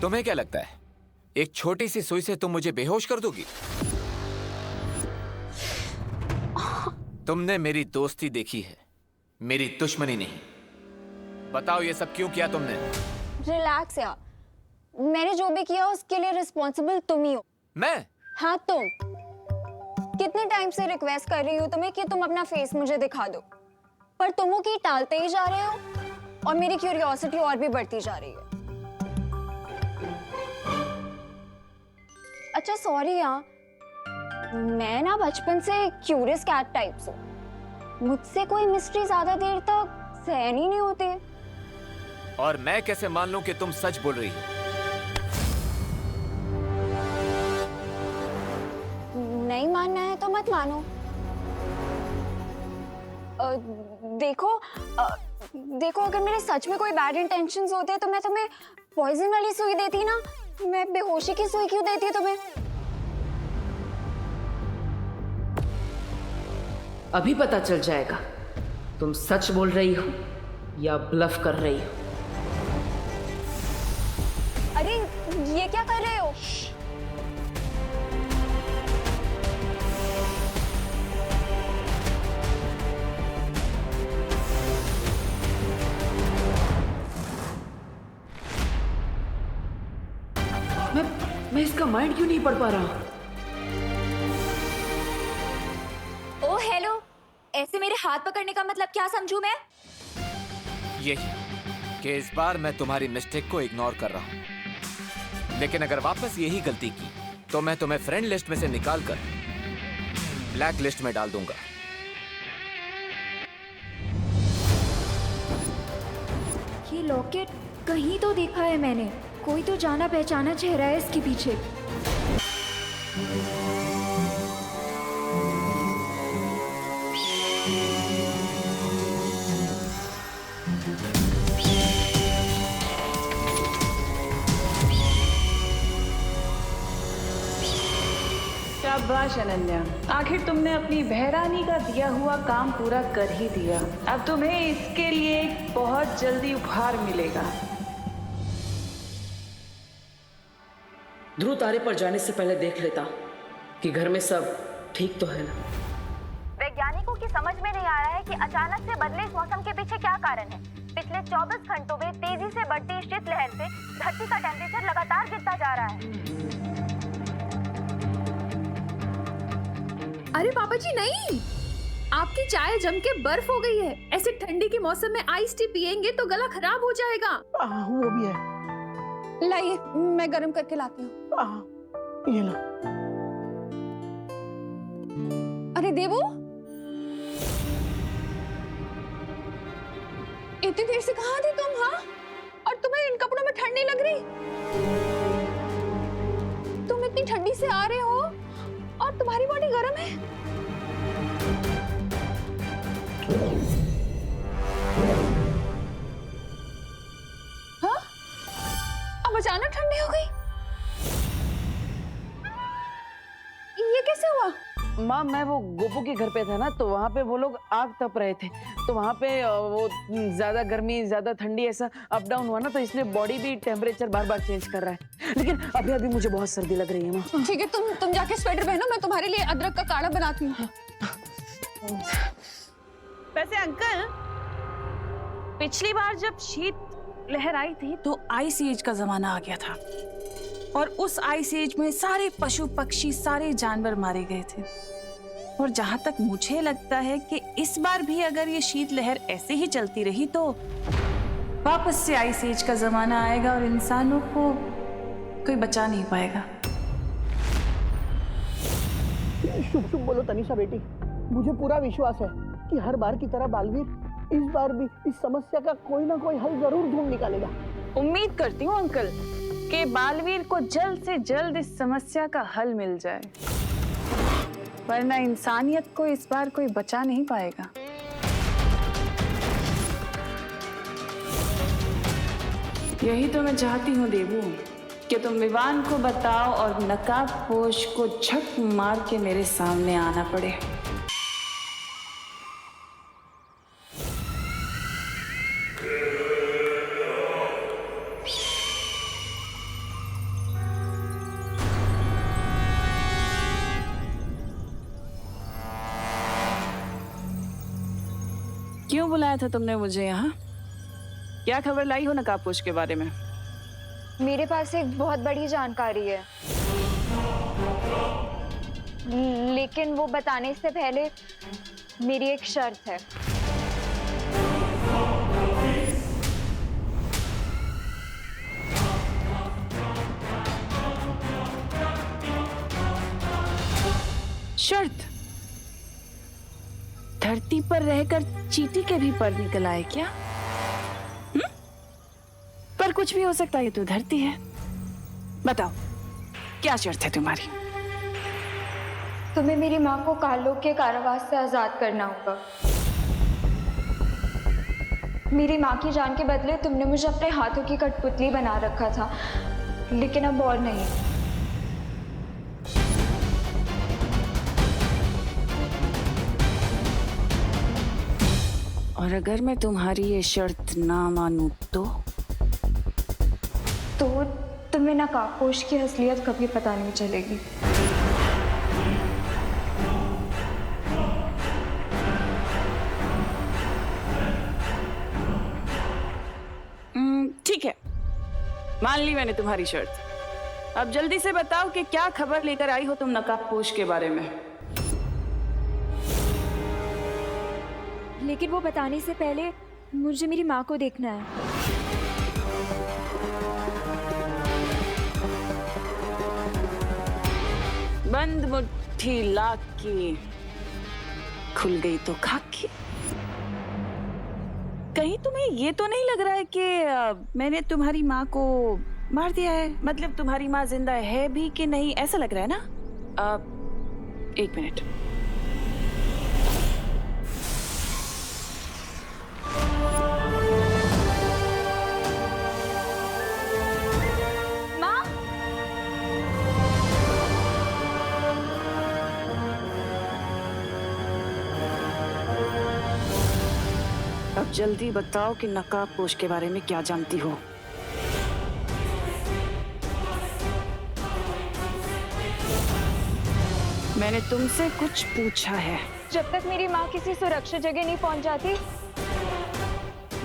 तुम्हें क्या लगता है एक छोटी सी सुई से तुम मुझे बेहोश कर दोगी? तुमने मेरी दोस्ती देखी है, मेरी दुश्मनी नहीं। बताओ ये सब क्यों किया तुमने? रिलैक्स यार, मैंने जो भी किया उसके लिए रिस्पॉन्सिबल तुम ही हो। मैं? हाँ तुम। कितने टाइम से रिक्वेस्ट कर रही हूँ तुम्हें कि तुम अपना फेस मुझे दिखा दो, पर तुम वो की टालते ही जा रहे हो और मेरी क्यूरियोसिटी और भी बढ़ती जा रही है। अच्छा सॉरी यार, मैं ना बचपन से क्यूरियस कैट टाइप से, मुझसे कोई मिस्ट्री ज्यादा देर तक सहन ही नहीं होती। और मैं कैसे मान लूं कि तुम सच बोल रही हो? नहीं मानना है तो मत मानो। देखो अगर मेरे सच में कोई बैड इंटेंशंस होते तो मैं तुम्हें पॉइजन वाली सुई देती ना, मैं बेहोशी की सुई क्यों देती तुम्हें? अभी पता चल जाएगा तुम सच बोल रही हो या ब्लफ कर रही हो। अरे ये क्या कर रहे हो? मैं इसका माइंड क्यों नहीं पढ़ पा रहा? ओ हेलो, ऐसे मेरे हाथ पकड़ने का मतलब क्या समझूं मैं? यही कि इस बार मैं तुम्हारी मिस्टेक को इग्नोर कर रहा हूं, लेकिन अगर वापस यही गलती की तो मैं तुम्हें फ्रेंड लिस्ट में से निकालकर ब्लैक लिस्ट में डाल दूंगा। ये लॉकेट कहीं तो देखा है मैंने, कोई तो जाना पहचाना चेहरा है इसके पीछे। शाबाश अनन्या, आखिर तुमने अपनी बहरानी का दिया हुआ काम पूरा कर ही दिया। अब तुम्हें इसके लिए एक बहुत जल्दी उपहार मिलेगा। ध्रुव तारे पर जाने से पहले देख लेता कि घर में सब ठीक तो है ना। वैज्ञानिकों की समझ में नहीं आ रहा है कि अचानक से बदले इस मौसम के पीछे क्या कारण है। पिछले 24 घंटों में तेजी से बढ़ती शीतलहर से धरती का टेम्परेचर लगातार गिरता जा रहा है। अरे पापा जी नहीं, आपकी चाय जम के बर्फ हो गई है। ऐसे ठंडी के मौसम में आइस टी पिएंगे तो गला खराब हो जाएगा। वो भी है। लाइए मैं गर्म करके लाती हूँ। ये लो। अरे देवो, इतनी देर से कहाँ थी तुम? हाँ, और तुम्हें इन कपड़ों में ठंडी लग रही? तुम इतनी ठंडी से आ रहे हो और तुम्हारी बॉडी गर्म है। हाँ? अब अचानक ठंडी हो गई, ये कैसे हुआ? माँ, मैं वो गोपू के घर पे था ना, तो वहाँ पे वो लोग आग तप रहे थे, तो वहाँ पे वो ज्यादा गर्मी ज्यादा ठंडी ऐसा अप डाउन हुआ ना, तो इसलिए बॉडी भी टेम्परेचर बार बार चेंज कर रहा है। लेकिन अभी अभी मुझे बहुत सर्दी लग रही है माँ। ठीक है, तुम जाके स्वेटर पहनो, मैं तुम्हारे लिए अदरक का काढ़ा बनाती हूँ। वैसे अंकल, पिछली बार जब शीत लहर आई थी तो आइस एज का जमाना आ गया था, और उस आइस एज में सारे पशु पक्षी सारे जानवर मारे गए थे। और जहां तक मुझे लगता है कि इस बार भी अगर ये शीत लहर ऐसे ही चलती रही तो वापस से आइस एज का जमाना आएगा और इंसानों को कोई बचा नहीं पाएगा। शुभ शुभ बोलो तनिषा बेटी, मुझे पूरा विश्वास है कि हर बार की तरह बालवीर इस बार भी इस समस्या का कोई ना कोई हल जरूर ढूंढ निकालेगा। उम्मीद करती हूँ अंकल कि बालवीर को जल्द से जल्द इस समस्या का हल मिल जाए, वरना इंसानियत को इस बार कोई बचा नहीं पाएगा। यही तो मैं चाहती हूँ देवू, कि तुम विवान को बताओ और नकाबपोश को झक मार के मेरे सामने आना पड़े। क्यों बुलाया था तुमने मुझे यहाँ? क्या खबर लाई हो नकाबपोश के बारे में? मेरे पास एक बहुत बड़ी जानकारी है, लेकिन वो बताने से पहले मेरी एक शर्त है। शर्त? धरती पर रहकर चींटी के भी पर निकल आए क्या? पर कुछ भी हो सकता है, ये तो धरती है। बताओ क्या शर्त है तुम्हारी? तुम्हें मेरी माँ को कालों के कारावास से आजाद करना होगा। मेरी माँ की जान के बदले तुमने मुझे अपने हाथों की कठपुतली बना रखा था, लेकिन अब और नहीं। और अगर मैं तुम्हारी ये शर्त ना मानूं तो तुम्हें नकाबपोश की असलियत कभी पता नहीं चलेगी। ठीक है, मान ली मैंने तुम्हारी शर्त। अब जल्दी से बताओ कि क्या खबर लेकर आई हो तुम नकाबपोश के बारे में? लेकिन वो बताने से पहले मुझे मेरी माँ को देखना है। बंद मुट्ठी लाख की, खुल गई तो खाकी। कहीं तुम्हें ये तो नहीं लग रहा है कि मैंने तुम्हारी माँ को मार दिया है? मतलब तुम्हारी माँ जिंदा है भी कि नहीं, ऐसा लग रहा है ना? एक मिनट। अब जल्दी बताओ कि नकाबपोश के बारे में क्या जानती हो? मैंने तुमसे कुछ पूछा है। जब तक मेरी माँ किसी सुरक्षित जगह नहीं पहुंच जाती,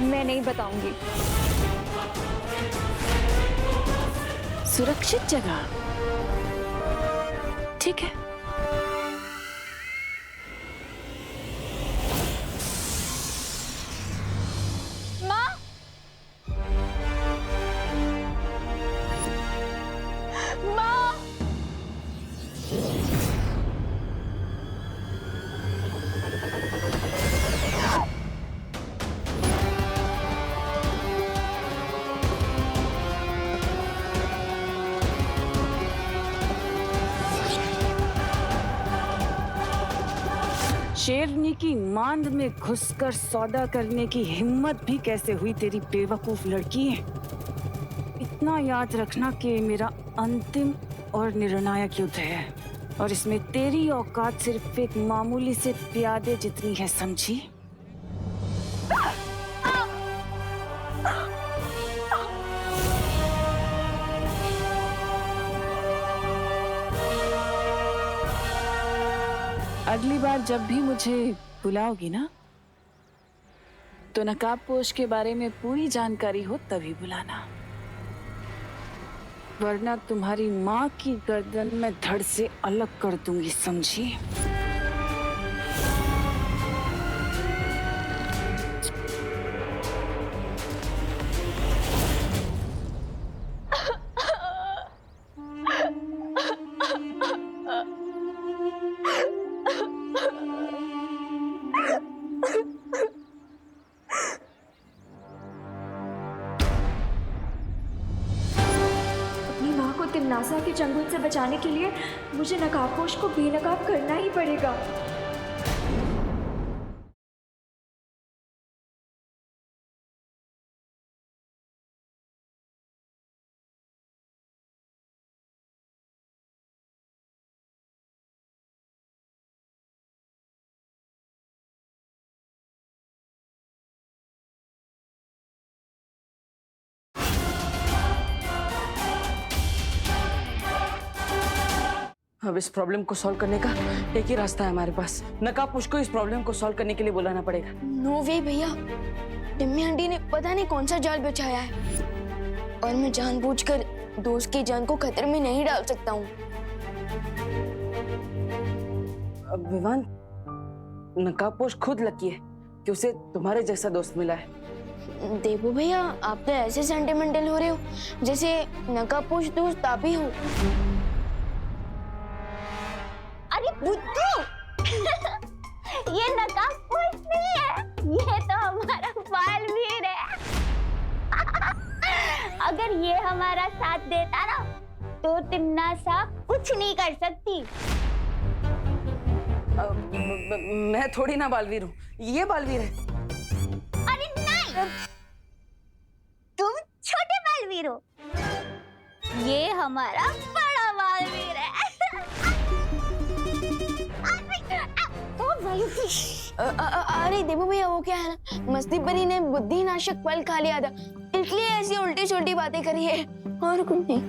मैं नहीं बताऊंगी। सुरक्षित जगह? ठीक है। शेरनी की मांद में घुसकर सौदा करने की हिम्मत भी कैसे हुई तेरी बेवकूफ लड़की? इतना याद रखना कि मेरा अंतिम और निर्णायक युद्ध है, और इसमें तेरी औकात सिर्फ एक मामूली से प्यादे जितनी है, समझी? अगली बार जब भी मुझे बुलाओगी ना, तो नकाबपोश के बारे में पूरी जानकारी हो तभी बुलाना, वरना तुम्हारी माँ की गर्दन में धड़ से अलग कर दूंगी, समझी? तिमनासा के चंगुल से बचाने के लिए मुझे नकाबपोश को बेनकाब करना ही पड़ेगा। अब इस प्रॉब्लम को सॉल्व करने का एक ही रास्ता है हमारे पास। नकाबपोश को इस प्रॉब्लम को सॉल्व करने के लिए बुलाना पड़ेगा। नो वे भैया, टिम्मी आंटी ने पता नहीं कौन सा जाल बिछाया है और मैं जानबूझकर दोस्त की जान को खतरे में नहीं डाल सकता हूँ। अब विवान, नकाबपोश खुद लकी है कि उसे तुम्हारे जैसा दोस्त मिला है। देबू भैया, आप तो ऐसे सेंटिमेंटल हो रहे हो जैसे नकाबपोश दोस्त आप ही हो। अरे बुद्धू ये नकाबपोश नहीं है, ये तो हमारा बालवीर है। अगर ये हमारा साथ देता ना तो तिमनासा कुछ नहीं कर सकती। मैं थोड़ी ना बालवीर हूँ, ये बालवीर है। अरे नहीं, तुम छोटे बालवीर हो, ये हमारा बड़ा बालवीर है। अरे देबू भैया, वो क्या है ना, मस्ती परी ने बुद्धि नाशक फल खा लिया था, इसलिए ऐसी उल्टी छोटी बातें करी है और कुछ नहीं।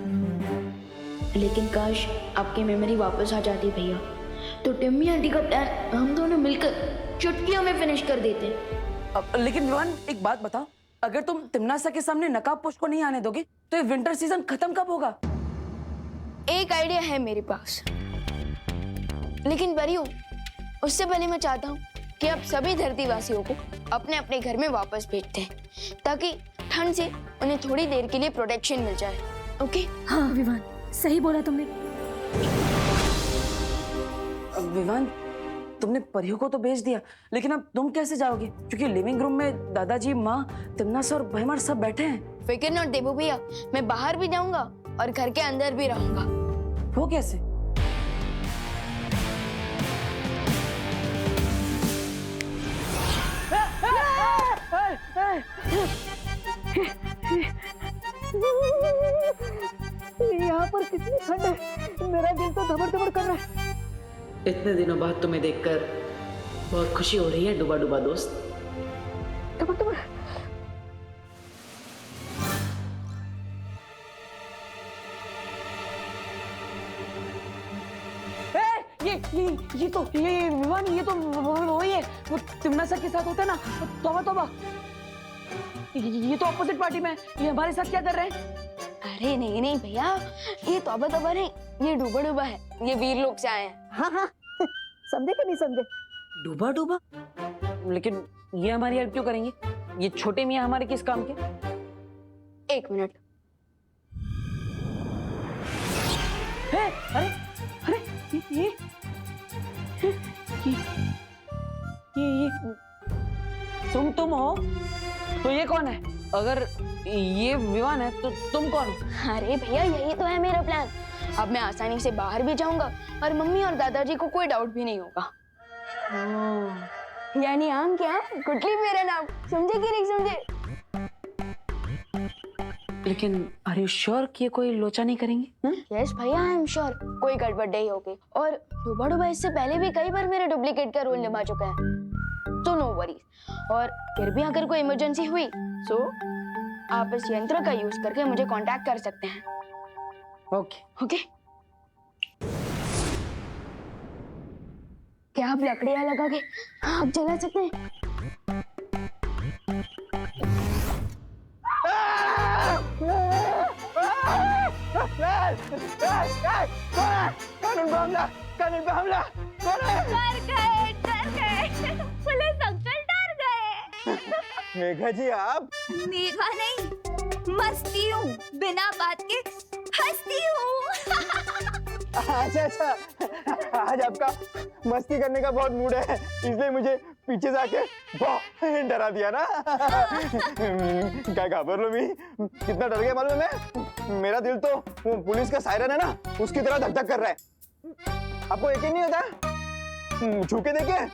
लेकिन काश आपकी मेमोरी वापस आ जाती भैया, तो टिम्मी आंटी का प्लान हम दोनों मिलकर चुटकियों में फिनिश कर देते। लेकिन विवान, एक बात बताओ, अगर तुम तिमनासा के सामने नकाबपोश को नहीं आने दोगे तो ये विंटर सीजन खत्म कब होगा? एक आइडिया है मेरे पास, लेकिन परियों, उससे पहले मैं चाहता हूँ कि आप सभी धरतीवासियों को अपने अपने घर में वापस भेजते हैं, ताकि ठंड से उन्हें थोड़ी देर के लिए प्रोटेक्शन मिल जाए। ओके? हाँ विवान, सही बोला तुमने। विवान, तुमने परियों को तो भेज दिया, लेकिन अब तुम कैसे जाओगे? क्योंकि लिविंग रूम में दादाजी, माँ, तिमनासा और भैमार सब बैठे हैं। फिक्र नॉट देबू भैया, मैं बाहर भी जाऊंगा और घर के अंदर भी रहूंगा। वो कैसे? यहाँ पर कितनी ठंड है, मेरा दिल तो धबड़ धबड़ कर रहा है। इतने दिनों बाद तुम्हें देखकर बहुत खुशी हो रही है डूबा डूबा दोस्त। धबड़ धबड़। ये विवान, ये तो वही है, वो तिमनासा के साथ होता है ना। तौबा तौबा, ये तो अपोजिट पार्टी में है, ये हमारे साथ क्या कर रहे हैं? अरे नहीं नहीं भैया, ये तौबा तौबा नहीं, ये डूबा डूबा है, ये वीर लोग से आए हैं। हाँ हाँ, समझे कि नहीं समझे? डूबा डूबा? लेकिन ये हमारी हेल्प क्यों करेंगे? ये छोटे मियाँ हमारे किस काम के? एक मिनट। अरे अरे ये तुम हो? तो ये कौन है? अगर ये विवान है तो तुम कौन हो? अरे भैया, यही तो है मेरा प्लान। अब मैं आसानी से बाहर भी जाऊंगा और मम्मी और दादाजी को कोई डाउट भी नहीं होगा। यानी आम क्या, गुटली मेरा नाम, समझे कि नहीं समझे? लेकिन आर यू श्योर कि ये कोई लोचा नहीं करेंगे? यस भैया, आई एम श्योर कोई गड़बड़ नहीं होगी। और डूबा डूबा इससे पहले भी कई बार मेरे डुप्लीकेट का रोल निभा चुका है, तो नो वरीज। और फिर भी अगर कोई इमरजेंसी हुई तो आप इस यंत्र का यूज करके मुझे कांटेक्ट कर सकते हैं। Okay okay? क्या आप लकड़ियां लगा के आप जला सकते हैं? कानून पे हमला, कौन है? डर गए पुलिस अंकल, डर गए। मेघा जी, आप? मेघा नहीं, मस्ती हूँ, बिना बात के हंसती हूँ। अच्छा अच्छा, आज आपका मस्ती करने का बहुत मूड है, इसलिए मुझे पीछे से आके बहुत डरा दिया ना। क्या घाबर लो मी, कितना डर गया मालूम है? मेरा दिल तो वो पुलिस का सायरन है ना, उसकी तरह धक धक कर रहा है। आपको यकीन नहीं होता? छू के देखिए,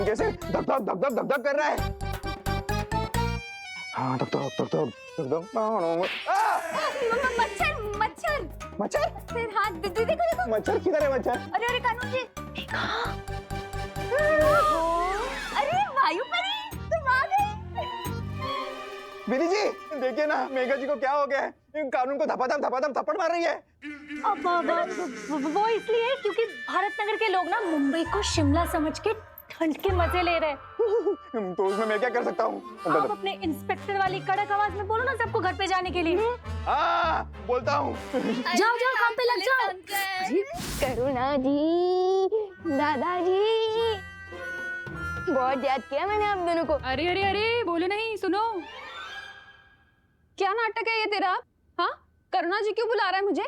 कैसे धक धक धक धक धक धक कर रहा है। हाँ, धक धक धक धक धक धक। मच्छर मच्छर मच्छर? फिर हाथ देखो देखो। मच्छर किधर है? मच्छर? अरे अरे कानून जी, अरे वायु परी, तुम आ गए। बीरी जी, देखिए ना मेघा जी को क्या हो गया है। कानून को धपाधप थप्पड़ मार रही है। वो इसलिए क्योंकि भारत नगर के लोग ना मुंबई को शिमला समझ के ठंड के मजे ले रहे हैं। तो उसमें मैं क्या कर सकता हूँ? आप अपने इंस्पेक्टर वाली कड़क आवाज में बोलो ना सबको घर पे जाने के लिए। हाँ, बोलता हूँ। जाओ जाओ काम पे लग जाओ। करुणा जी, दादाजी, बहुत याद किया मैंने आप दोनों को। अरे अरे अरे बोलो नहीं, सुनो। क्या नाटक है ये तेरा? हाँ, करुणा जी क्यों बुला रहा है मुझे?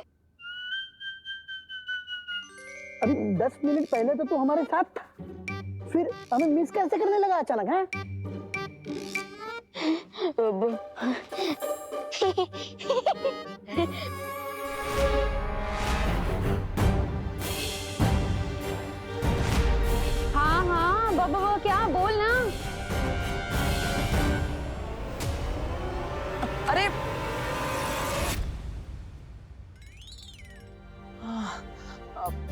अभी 10 मिनट पहले तो तू हमारे साथ था, फिर हमें मिस कैसे करने लगा अचानक? है हाँ हाँ, बाबा क्या बोल ना। अरे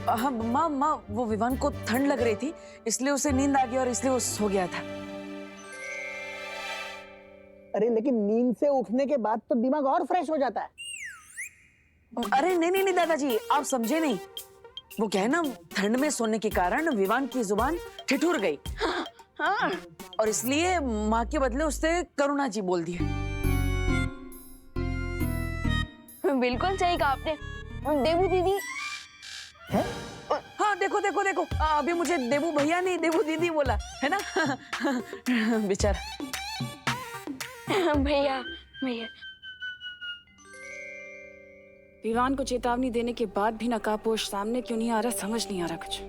हाँ माँ, वो विवान को ठंड लग रही थी, इसलिए उसे नींद आ गई और इसलिए वो सो गया था। अरे लेकिन नींद से उठने के बाद तो दिमाग और फ्रेश हो जाता है। अरे नहीं नहीं नहीं दादाजी, आप समझे नहीं। वो क्या है ना, ठंड में सोने के कारण विवान की जुबान ठिठुर गई। हाँ, और इसलिए माँ के बदले उसने करुणा जी बोल दिया। बिल्कुल सही कहा आपने। देवू दीदी है? हाँ देखो देखो देखो, अभी मुझे देवू भैया नहीं देवू दीदी बोला है ना। बेचारा भैया भैया। विवान को चेतावनी देने के बाद भी नकाबपोश सामने क्यों नहीं आ रहा, समझ नहीं आ रहा कुछ।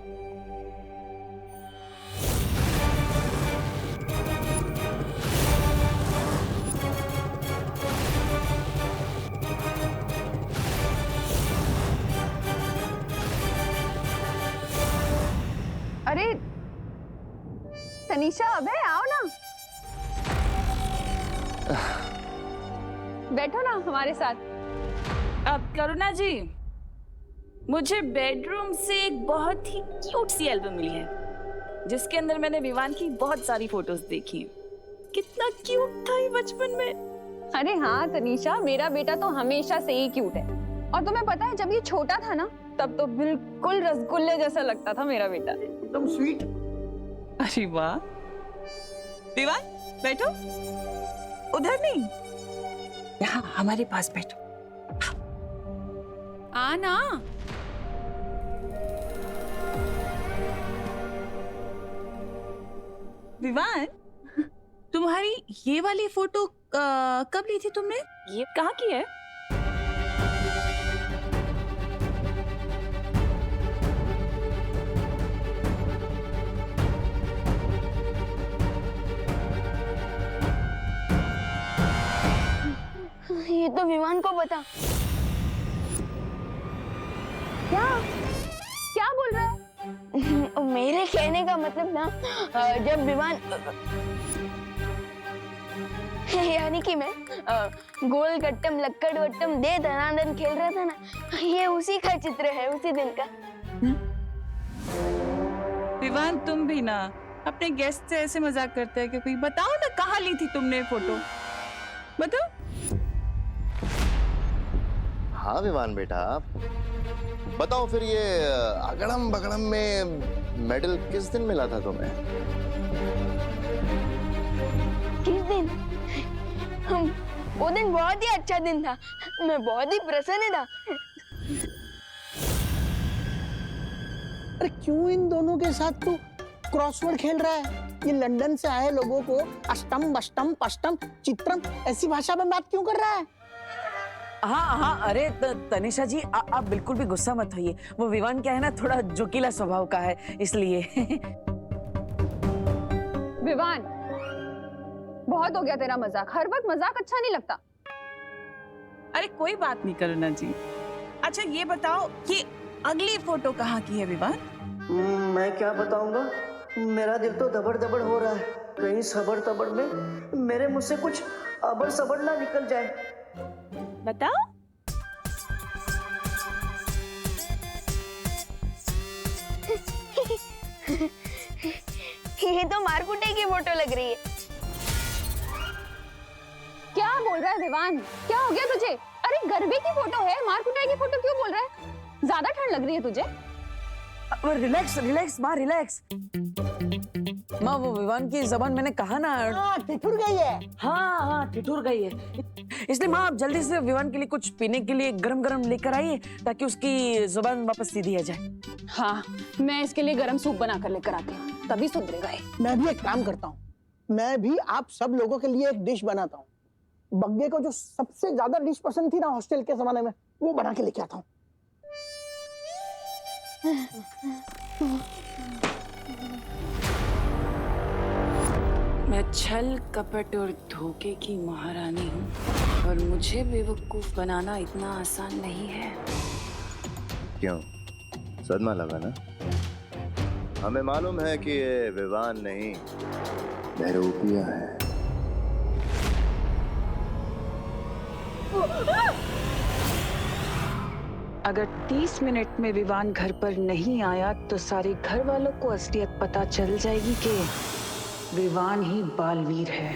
अरे तनीषा, अबे आओ ना, बैठो ना हमारे साथ। अब करुणा जी, मुझे बेडरूम से एक बहुत ही क्यूट सी एल्बम मिली है, जिसके अंदर मैंने विवान की बहुत सारी फोटोज देखी हैं। कितना क्यूट था ये बचपन में। अरे हाँ तनीषा, मेरा बेटा तो हमेशा से ही क्यूट है। और तुम्हें पता है, जब ये छोटा था ना, तब तो बिल्कुल रसगुल्ले जैसा लगता था मेरा बेटा। एकदम स्वीट। अरे वाह। विवान बैठो, उधर नहीं, यहाँ हमारे पास बैठो। आना। विवान, तुम्हारी ये वाली फोटो कब ली थी तुमने? ये कहाँ की है? ये तो विवान को बता। क्या क्या बोल रहा है? मेरे कहने का मतलब ना, जब विवान यानी कि मैं गोल गट्टम लक्कड़ वट्टम दे धनाधन खेल रहा था ना, ये उसी का चित्र है, उसी दिन का। विवान, तुम भी ना अपने गेस्ट से ऐसे मजाक करते हैं कि बताओ ना, कहाँ ली थी तुमने फोटो, बताओ। हाँ विवान बेटा, बताओ फिर ये अगड़म बगड़म में मेडल किस दिन मिला था तुम्हें? किस दिन? वो दिन बहुत ही अच्छा दिन था, मैं बहुत ही प्रसन्न था। अरे क्यों इन दोनों के साथ तू क्रॉसवर्ड खेल रहा है? ये लंदन से आए लोगों को अष्टम बष्टम पष्टम चित्रम ऐसी भाषा में बात क्यों कर रहा है? हाँ हाँ, अरे तनिषा जी, आप बिल्कुल भी गुस्सा मत होइए। वो विवान क्या है ना, थोड़ा जोकीला स्वभाव का है, इसलिए। विवान, बहुत हो गया तेरा मजाक। हर वक्त मजाक अच्छा नहीं लगता। अरे कोई बात नहीं करुणा जी। अच्छा ये बताओ कि अगली फोटो कहाँ की है विवान? मैं क्या बताऊंगा, मेरा दिल तो दबड़ दबड़ हो रहा है। कहीं सबर तबड़ में मेरे मुंह से कुछ अबर सबर ना निकल जाए। बताओ। ये तो मारकुटे की फोटो लग रही है। क्या बोल रहा है विवान? क्या हो गया तुझे? अरे गरबे की फोटो है, मार कुटाई की फोटो क्यों बोल रहा है? ज्यादा ठंड लग रही है तुझे? रिलैक्स रिलैक्स माँ, रिलैक्स। माँ वो विवान की जबान मैंने कहा ना। हाँ ठिठुर गई है। हाँ ठिठुर गई है, इसलिए माँ आप जल्दी से विवान के लिए कुछ पीने के लिए गरम गरम लेकर आइए ताकि उसकी जुबान वापस सीधी आ जाए। हाँ, मैं इसके लिए गरम सूप बना कर लेकर आती हूँ, तभी सुधरेगा ये। मैं भी एक काम करता हूँ, मैं भी आप सब लोगों के लिए एक डिश बनाता हूँ। बग्गे को जो सबसे ज्यादा डिश पसंद थी ना हॉस्टल के जमाने में, वो बना के लेके आता हूँ। मैं छल कपट और धोखे की महारानी हूँ और मुझे बेवकूफ बनाना इतना आसान नहीं है। क्यों, सदमा लगा ना? हमें मालूम है कि ये विवान नहीं बहरूपिया है। अगर 30 मिनट में विवान घर पर नहीं आया तो सारे घर वालों को असलियत पता चल जाएगी कि विवान ही बालवीर है।